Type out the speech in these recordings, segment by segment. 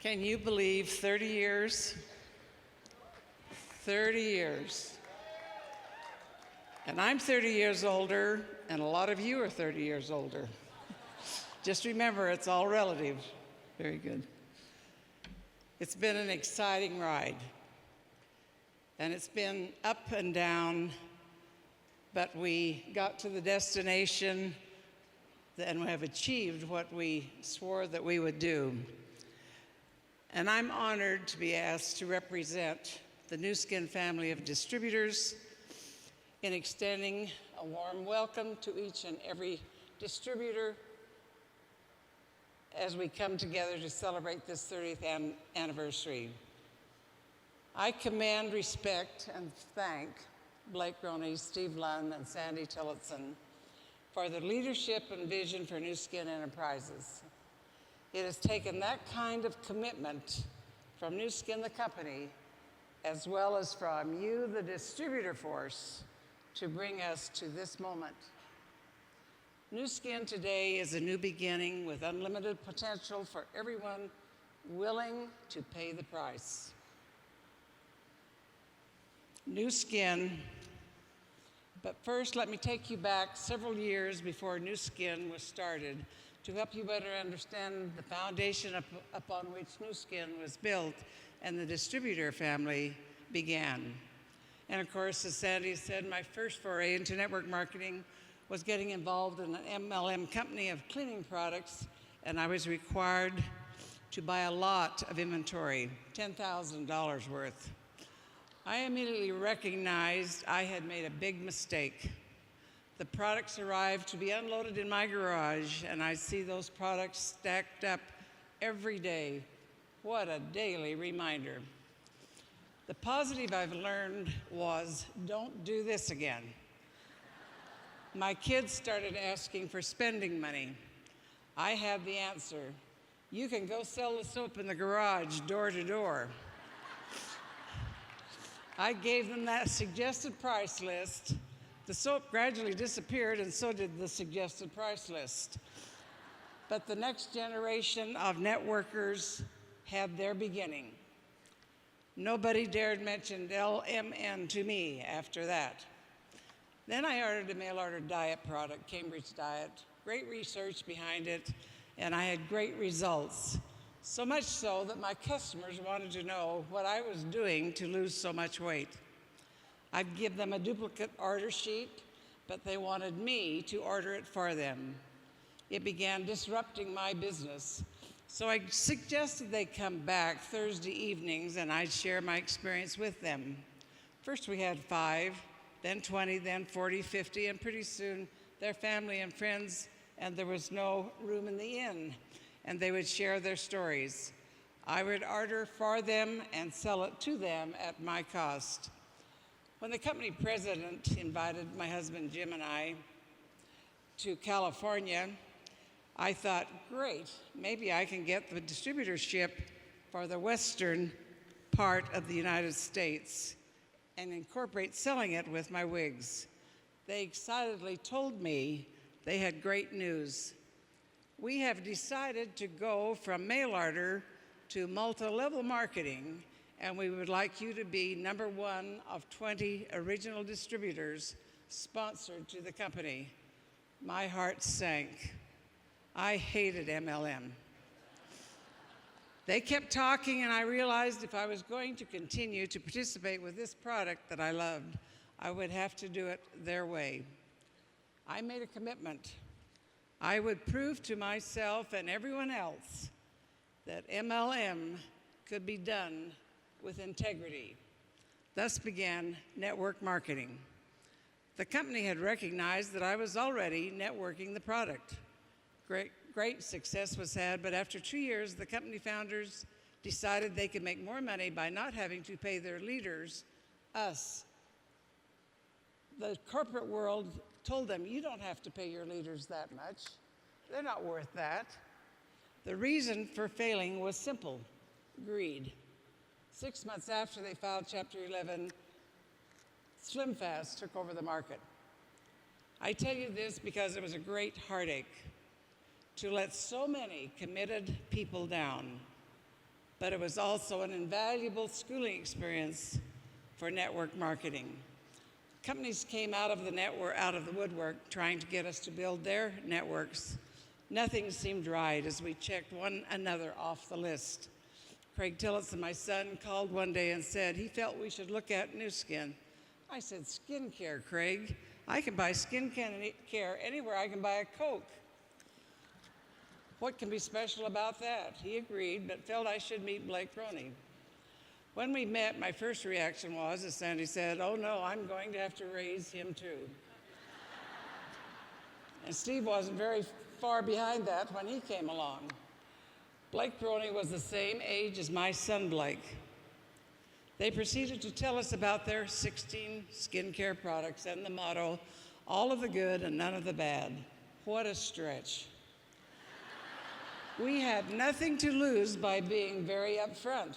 Can you believe 30 years? 30 years. And I'm 30 years older, and a lot of you are 30 years older. Just remember, it's all relative. Very good. It's been an exciting ride. And it's been up and down, but we got to the destination and we have achieved what we swore that we would do. And I'm honored to be asked to represent the Nu Skin family of distributors in extending a warm welcome to each and every distributor as we come together to celebrate this 30th anniversary. I commend, respect, and thank Blake RONEY, Steve Lunn, and Sandy Tillotson for their leadership and vision for Nu Skin Enterprises. It has taken that kind of commitment from Nu Skin, the company, as well as from you, the distributor force, to bring us to this moment. Nu Skin today is a new beginning with unlimited potential for everyone willing to pay the price. Nu Skin, but first let me take you back several years before Nu Skin was started to help you better understand the foundation upon which Nu Skin was built and the distributor family began. And of course, as Sandy said, my first foray into network marketing was getting involved in an MLM company of cleaning products, and I was required to buy a lot of inventory, $10,000 worth. I immediately recognized I had made a big mistake. The products arrived to be unloaded in my garage, and I see those products stacked up every day. What a daily reminder. The positive I've learned was, don't do this again. My kids started asking for spending money. I had the answer. You can go sell the soap in the garage door to door. I gave them that suggested price list. The soap gradually disappeared, and so did the suggested price list. But the next generation of networkers had their beginning. Nobody dared mention LMN to me after that. Then I ordered a mail-order diet product, Cambridge Diet. Great research behind it, and I had great results. So much so that my customers wanted to know what I was doing to lose so much weight. I'd give them a duplicate order sheet, but they wanted me to order it for them. It began disrupting my business. So I suggested they come back Thursday evenings and I'd share my experience with them. First we had 5, then 20, then 40, 50, and pretty soon their family and friends, and there was no room in the inn, and they would share their stories. I would order for them and sell it to them at my cost. When the company president invited my husband Jim and I to California, I thought, great, maybe I can get the distributorship for the western part of the United States and incorporate selling it with my wigs. They excitedly told me they had great news. We have decided to go from mail order to multi-level marketing, and we would like you to be number 1 of 20 original distributors sponsored to the company. My heart sank. I hated MLM. They kept talking, and I realized if I was going to continue to participate with this product that I loved, I would have to do it their way. I made a commitment. I would prove to myself and everyone else that MLM could be done with integrity. Thus began network marketing. The company had recognized that I was already networking the product. Great success was had, but after 2 years, the company founders decided they could make more money by not having to pay their leaders, us. The corporate world told them, you don't have to pay your leaders that much. They're not worth that. The reason for failing was simple, greed. 6 months after they filed Chapter 11, Slim Fast took over the market. I tell you this because it was a great heartache to let so many committed people down. but it was also an invaluable schooling experience for network marketing. Companies came out of the woodwork trying to get us to build their networks. Nothing seemed right as we checked one another off the list. Craig Tillotson, my son, called one day and said he felt we should look at Nu Skin. I said, skincare, Craig? I can buy skincare anywhere I can buy a Coke. What can be special about that? He agreed, but felt I should meet Blake RONEY. When we met, my first reaction was, as Sandy said, oh no, I'm going to have to raise him too. And Steve wasn't very far behind that when he came along. Blake RONEY was the same age as my son Blake. They proceeded to tell us about their 16 skincare products and the motto, all of the good and none of the bad. What a stretch. We had nothing to lose by being very upfront.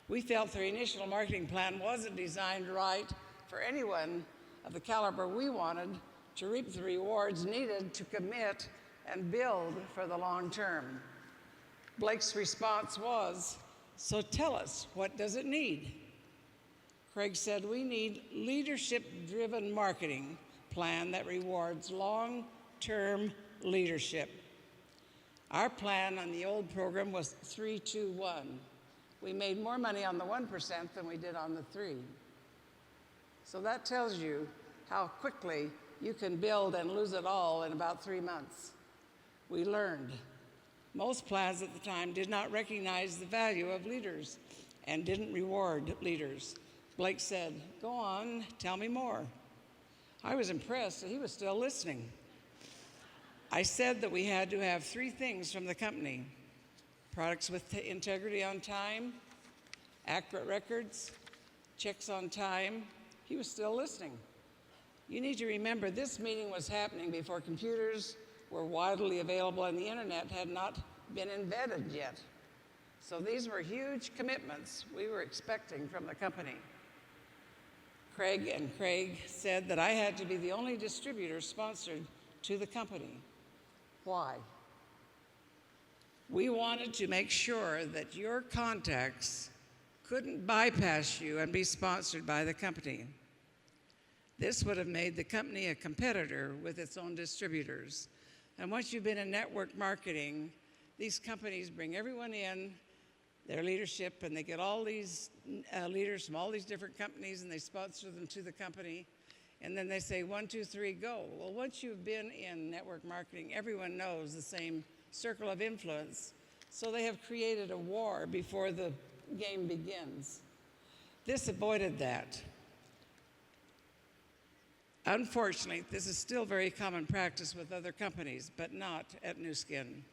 We felt their initial marketing plan wasn't designed right for anyone of the caliber we wanted to reap the rewards needed to commit and build for the long term. Blake's response was, so tell us, what does it need? Craig said, we need leadership-driven marketing plan that rewards long-term leadership. Our plan on the old program was 3-2-1. We made more money on the 1% than we did on the 3. So that tells you how quickly you can build and lose it all in about 3 months. We learned. Most plans at the time did not recognize the value of leaders and didn't reward leaders. Blake said, go on, tell me more. I was impressed that he was still listening. I said that we had to have 3 things from the company: products with integrity on time, accurate records, checks on time. He was still listening. You need to remember this meeting was happening before computers were widely available and the internet had not been invented yet. So these were huge commitments we were expecting from the company. Craig said that I had to be the only distributor sponsored to the company. Why? We wanted to make sure that your contacts couldn't bypass you and be sponsored by the company. This would have made the company a competitor with its own distributors. And once you've been in network marketing, these companies bring everyone in, their leadership, and they get all these leaders from all these different companies and they sponsor them to the company. And then they say, 1, 2, 3, go. Well, once you've been in network marketing, everyone knows the same circle of influence. So they have created a war before the game begins. This avoided that. Unfortunately, this is still very common practice with other companies, but not at Nu Skin.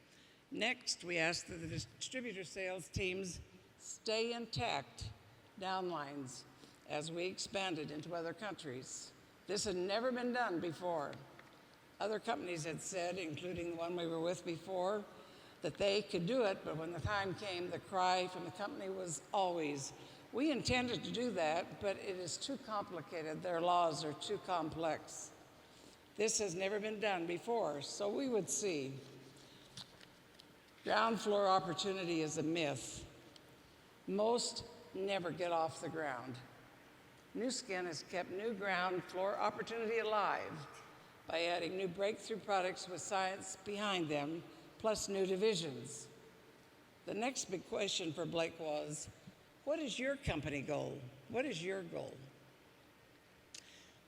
Next, we asked that the distributor sales teams stay intact downlines as we expanded into other countries. This had never been done before. Other companies had said, including the one we were with before, that they could do it, but when the time came, the cry from the company was always, we intended to do that, but it is too complicated. Their laws are too complex. This has never been done before, so we would see. Ground floor opportunity is a myth. Most never get off the ground. Nu Skin has kept new ground floor opportunity alive by adding new breakthrough products with science behind them, plus new divisions. The next big question for Blake was, what is your company goal? What is your goal?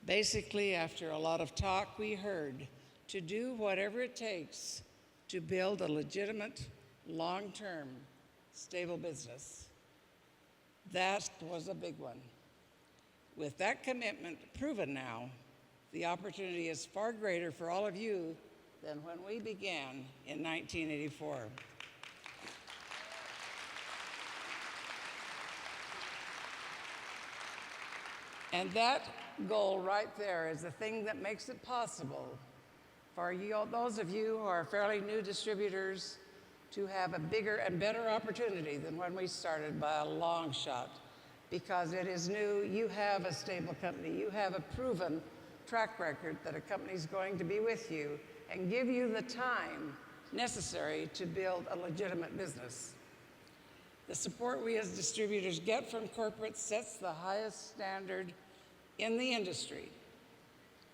Basically, after a lot of talk, we heard to do whatever it takes to build a legitimate, long-term, stable business. That was a big one. With that commitment proven now, the opportunity is far greater for all of you than when we began in 1984. And that goal right there is the thing that makes it possible for you, those of you who are fairly new distributors, to have a bigger and better opportunity than when we started by a long shot. Because it is new, you have a stable company, you have a proven track record that a company is going to be with you and give you the time necessary to build a legitimate business. The support we as distributors get from corporates sets the highest standard in the industry.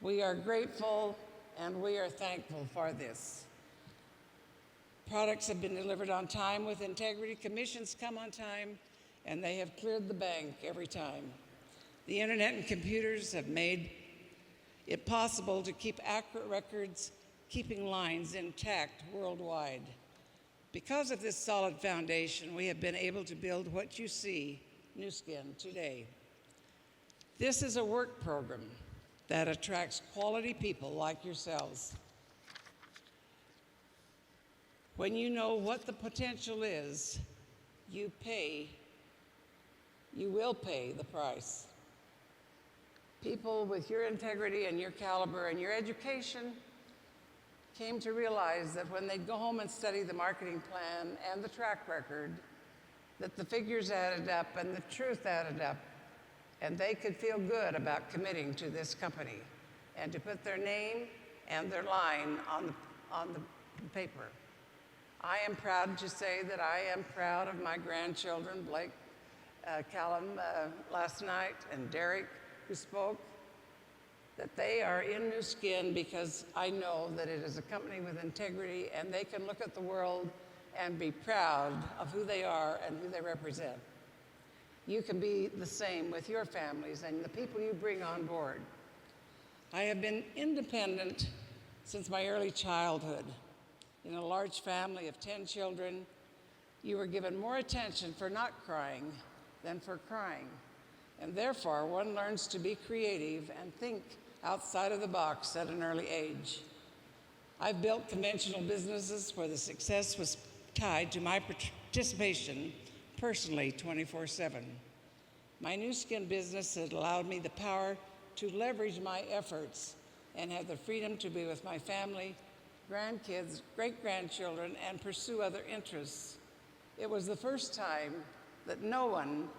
We are grateful and we are thankful for this. Products have been delivered on time with integrity, commissions come on time, and they have cleared the bank every time. The internet and computers have made it possible to keep accurate records, keeping lines intact worldwide. Because of this solid foundation, we have been able to build what you see, Nu Skin, today. This is a work program that attracts quality people like yourselves. When you know what the potential is, you will pay the price. People with your integrity and your caliber and your education came to realize that when they'd go home and study the marketing plan and the track record, that the figures added up and the truth added up, and they could feel good about committing to this company and to put their name and their line on the paper. I am proud to say that I am proud of my grandchildren, Blake, Callum last night, and Derek, who spoke, that they are in Nu Skin because I know that it is a company with integrity and they can look at the world and be proud of who they are and who they represent. You can be the same with your families and the people you bring on board. I have been independent since my early childhood. In a large family of 10 children, you were given more attention for not crying than for crying. And therefore, one learns to be creative and think outside of the box at an early age. I've built conventional businesses where the success was tied to my participation personally 24/7. My Nu Skin business has allowed me the power to leverage my efforts and have the freedom to be with my family, grandkids, great-grandchildren, and pursue other interests. It was the first time that no one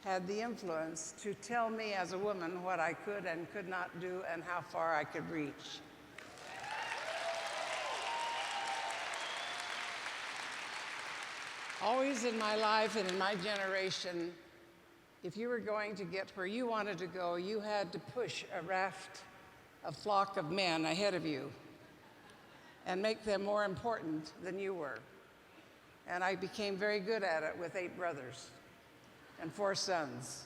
had the influence to tell me as a woman what I could and could not do and how far I could reach. Always in my life and in my generation, if you were going to get where you wanted to go, you had to push a flock of men ahead of you and make them more important than you were. And I became very good at it with 8 brothers and 4 sons.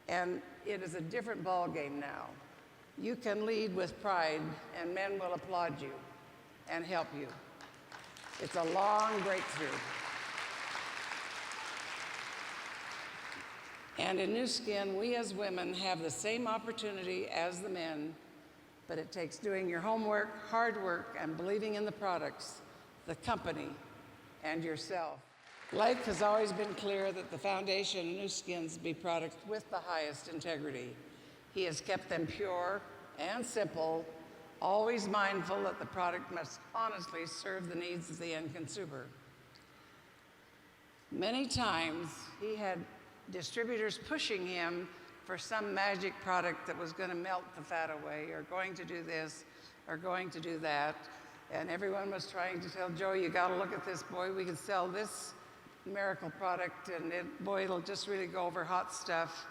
And it is a different ballgame now. You can lead with pride and men will applaud you and help you. It's a long breakthrough. And in Nu Skin, we as women have the same opportunity as the men, but it takes doing your homework, hard work, and believing in the products, the company, and yourself. Blake has always been clear that the foundation of Nu Skin's be products with the highest integrity. He has kept them pure and simple, always mindful that the product must honestly serve the needs of the end consumer. Many times, he had distributors pushing him for some magic product that was going to melt the fat away, or going to do this, or going to do that. And everyone was trying to tell Joe, you got to look at this, boy, we could sell this miracle product, and boy, it'll just really go over hot stuff.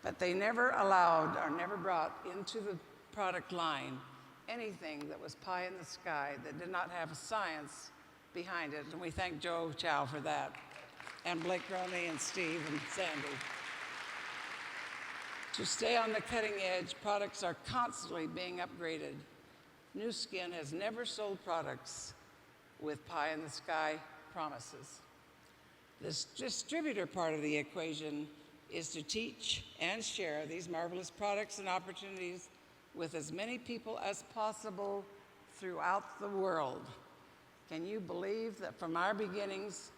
But they never allowed or never brought into the product line anything that was pie in the sky, that did not have science behind it. And we thank Joe Chow for that, and Blake Roney and Steve and Sandy. To stay on the cutting edge, products are constantly being upgraded. Nu Skin has never sold products with pie in the sky promises. This distributor part of the equation is to teach and share these marvelous products and opportunities with as many people as possible throughout the world. Can you believe that from our beginnings,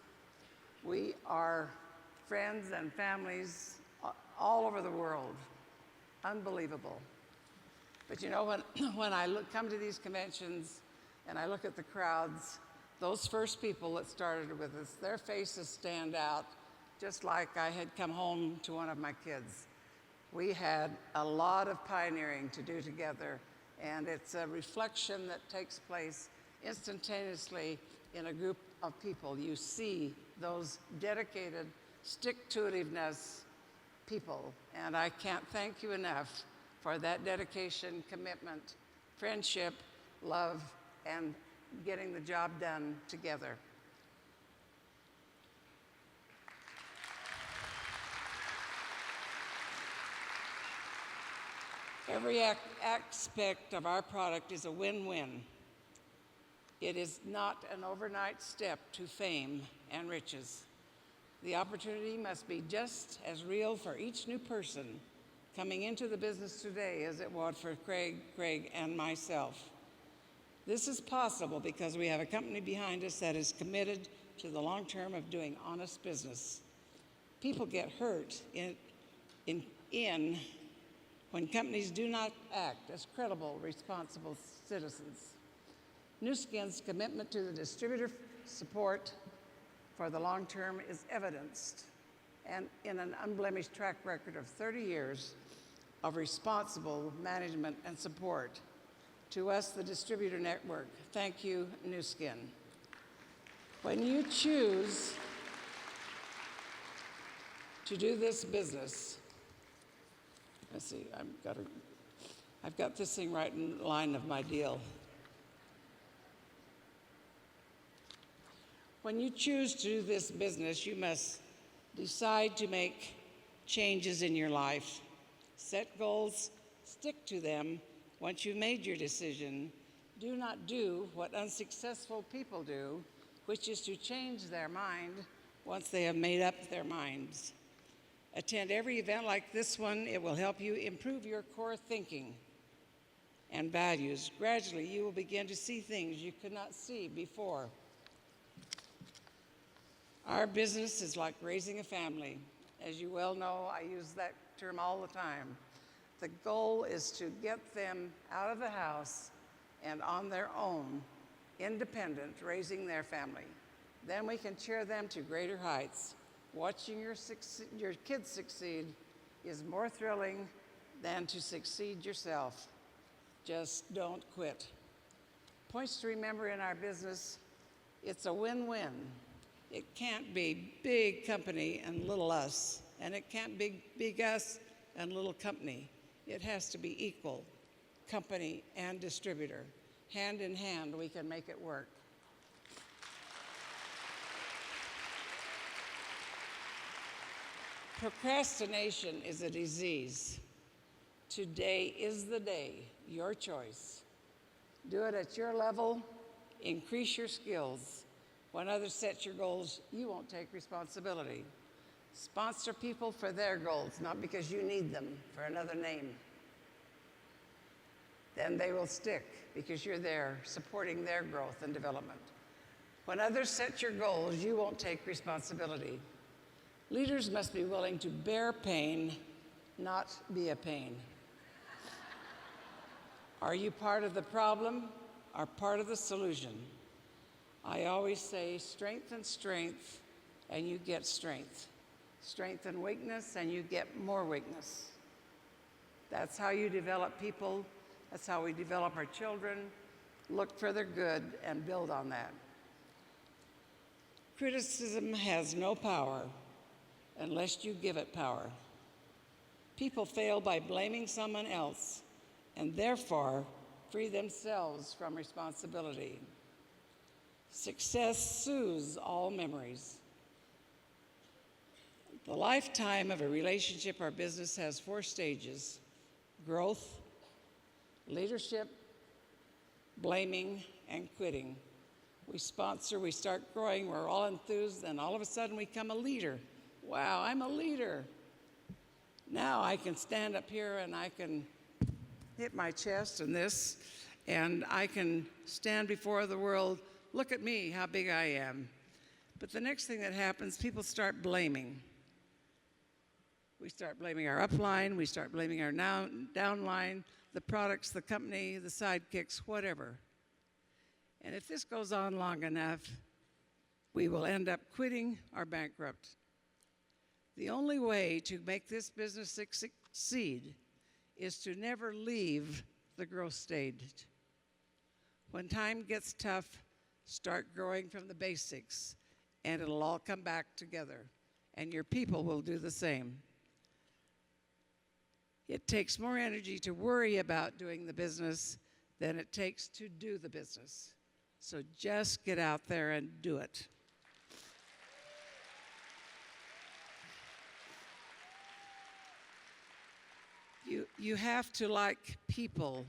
we are friends and families all over the world? Unbelievable. But you know, when I come to these conventions and I look at the crowds, those first people that started with us, their faces stand out, just like I had come home to one of my kids. We had a lot of pioneering to do together, and it's a reflection that takes place instantaneously in a group of people. You see those dedicated, stick-to-itiveness people, and I can't thank you enough for that dedication, commitment, friendship, love, and getting the job done together. Every aspect of our product is a win-win. It is not an overnight step to fame and riches. The opportunity must be just as real for each new person coming into the business today as it was for Craig, and myself. This is possible because we have a company behind us that is committed to the long term of doing honest business. People get hurt when companies do not act as credible, responsible citizens. Nu Skin's commitment to the distributor support for the long term is evidenced and in an unblemished track record of 30 years of responsible management and support. To us, the distributor network, thank you, Nu Skin. When you choose to do this business, let's see, I've got this thing right in line of my deal. When you choose to do this business, you must decide to make changes in your life. Set goals, stick to them. Once you've made your decision, do not do what unsuccessful people do, which is to change their mind once they have made up their minds. Attend every event like this one. It will help you improve your core thinking and values. Gradually, you will begin to see things you could not see before. Our business is like raising a family. As you well know, I use that term all the time. The goal is to get them out of the house and on their own, independent, raising their family. Then we can cheer them to greater heights. Watching your kids succeed is more thrilling than to succeed yourself. Just don't quit. Points to remember in our business, it's a win-win. It can't be big company and little us, and it can't be big us and little company. It has to be equal, company and distributor. Hand in hand, we can make it work. Procrastination is a disease. Today is the day, your choice. Do it at your level, increase your skills. When others set your goals, you won't take responsibility. Sponsor people for their goals, not because you need them for another name. Then they will stick because you're there supporting their growth and development. When others set your goals, you won't take responsibility. Leaders must be willing to bear pain, not be a pain. Are you part of the problem or part of the solution? I always say strength and strength, and you get strength. Strength and weakness, and you get more weakness. That's how you develop people. That's how we develop our children. Look for their good and build on that. Criticism has no power unless you give it power. People fail by blaming someone else and therefore free themselves from responsibility. Success soothes all memories. The lifetime of a relationship or business has 4 stages: growth, leadership, blaming, and quitting. We sponsor, we start growing, we're all enthused, and all of a sudden we become a leader. Wow, I'm a leader. Now I can stand up here and I can hit my chest and this, and I can stand before the world. Look at me, how big I am. But the next thing that happens, people start blaming. We start blaming our upline, we start blaming our downline, the products, the company, the sidekicks, whatever. And if this goes on long enough, we will end up quitting or bankrupt. The only way to make this business succeed is to never leave the growth stage. When time gets tough, start growing from the basics, and it'll all come back together, and your people will do the same. It takes more energy to worry about doing the business than it takes to do the business. So just get out there and do it. You have to like people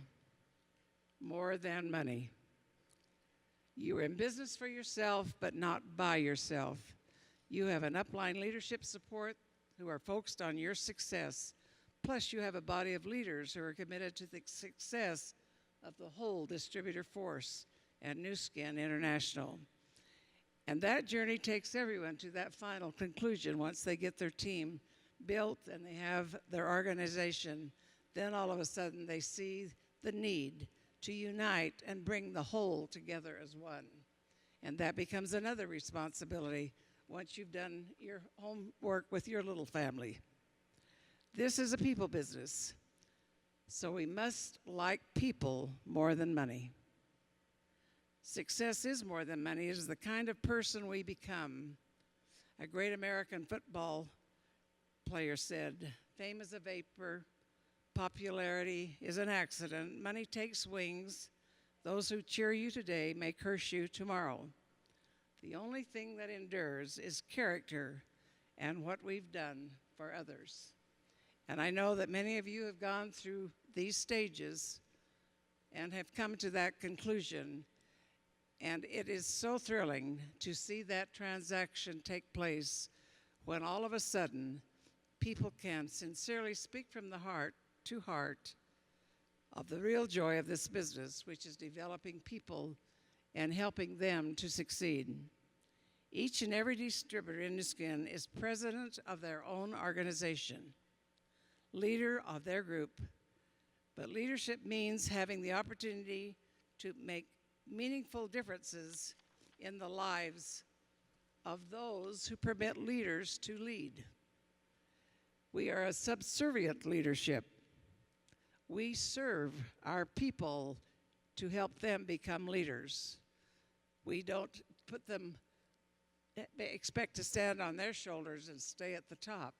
more than money. You are in business for yourself, but not by yourself. You have an upline leadership support who are focused on your success. Plus, you have a body of leaders who are committed to the success of the whole distributor force and Nu Skin International. And that journey takes everyone to that final conclusion. Once they get their team built and they have their organization, then all of a sudden they see the need to unite and bring the whole together as one. And that becomes another responsibility once you've done your homework with your little family. This is a people business, so we must like people more than money. Success is more than money. It is the kind of person we become. A great American football player said, "Fame is a vapor, popularity is an accident, money takes wings. Those who cheer you today may curse you tomorrow. The only thing that endures is character and what we've done for others." And I know that many of you have gone through these stages and have come to that conclusion. And it is so thrilling to see that transaction take place when all of a sudden people can sincerely speak from the heart to heart of the real joy of this business, which is developing people and helping them to succeed. Each and every distributor in Nu Skin is president of their own organization, leader of their group. But leadership means having the opportunity to make meaningful differences in the lives of those who permit leaders to lead. We are a subservient leadership. We serve our people to help them become leaders. We don't expect to stand on their shoulders and stay at the top.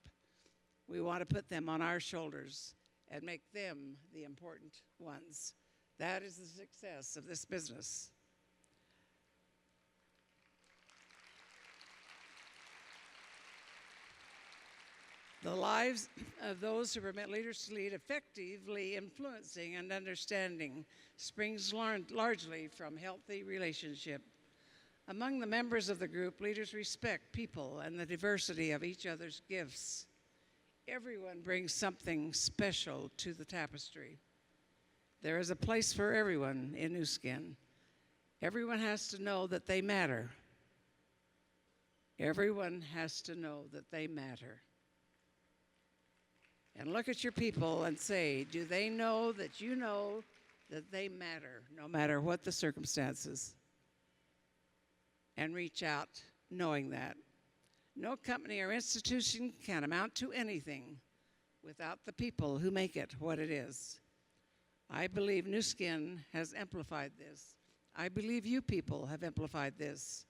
We want to put them on our shoulders and make them the important ones. That is the success of this business. The lives of those who permit leaders to lead, effectively influencing and understanding, springs largely from healthy relationship. Among the members of the group, leaders respect people and the diversity of each other's gifts. Everyone brings something special to the tapestry. There is a place for everyone in Nu Skin. Everyone has to know that they matter. Everyone has to know that they matter. And look at your people and say, do they know that you know that they matter, no matter what the circumstances? And reach out knowing that. No company or institution can amount to anything without the people who make it what it is. I believe Nu Skin has amplified this. I believe you people have amplified this.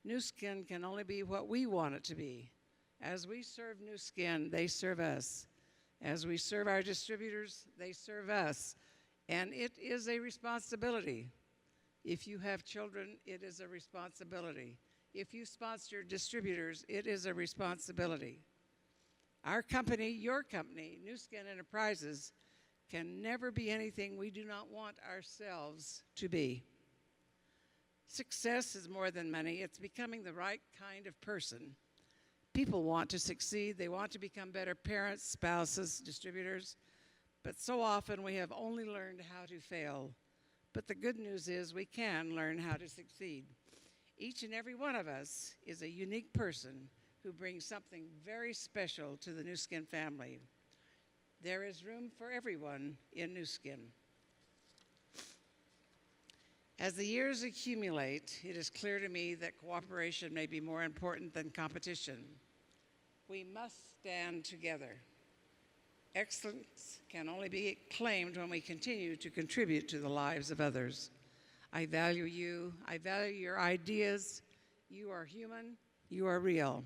Nu Skin can only be what we want it to be. As we serve Nu Skin, they serve us. As we serve our distributors, they serve us. And it is a responsibility. If you have children, it is a responsibility. If you sponsor distributors, it is a responsibility. Our company, your company, Nu Skin Enterprises, can never be anything we do not want ourselves to be. Success is more than money. It's becoming the right kind of person. People want to succeed. They want to become better parents, spouses, distributors. But so often we have only learned how to fail. But the good news is we can learn how to succeed. Each and every one of us is a unique person who brings something very special to the Nu Skin family. There is room for everyone in Nu Skin. As the years accumulate, it is clear to me that cooperation may be more important than competition. We must stand together. Excellence can only be claimed when we continue to contribute to the lives of others. I value you. I value your ideas. You are human. You are real.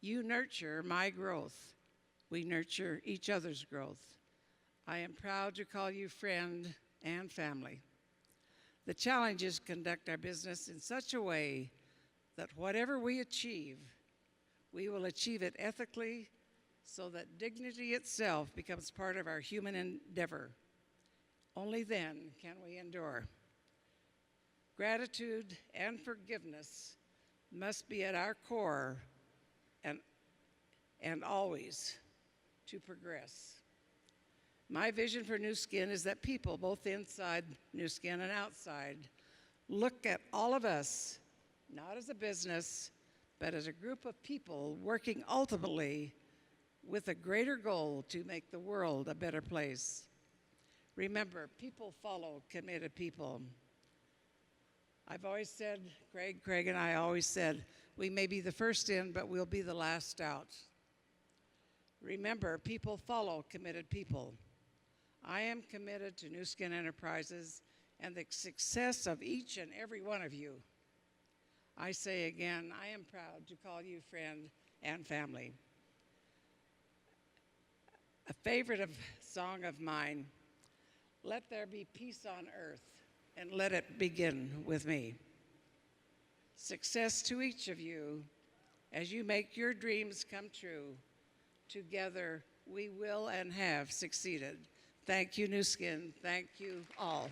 You nurture my growth. We nurture each other's growth. I am proud to call you friend and family. The challenge is to conduct our business in such a way that whatever we achieve, we will achieve it ethically so that dignity itself becomes part of our human endeavor. Only then can we endure. Gratitude and forgiveness must be at our core and always to progress. My vision for New Skin is that people, both inside New Skin and outside, look at all of us, not as a business, but as a group of people working ultimately with a greater goal to make the world a better place. Remember, people follow committed people. I've always said, Craig and I always said, we may be the first in, but we'll be the last out. Remember, people follow committed people. I am committed to New Skin Enterprises and the success of each and every one of you. I say again, I am proud to call you friend and family. A favorite song of mine, let there be peace on earth, and let it begin with me. Success to each of you as you make your dreams come true. Together, we will and have succeeded. Thank you, New Skin. Thank you all.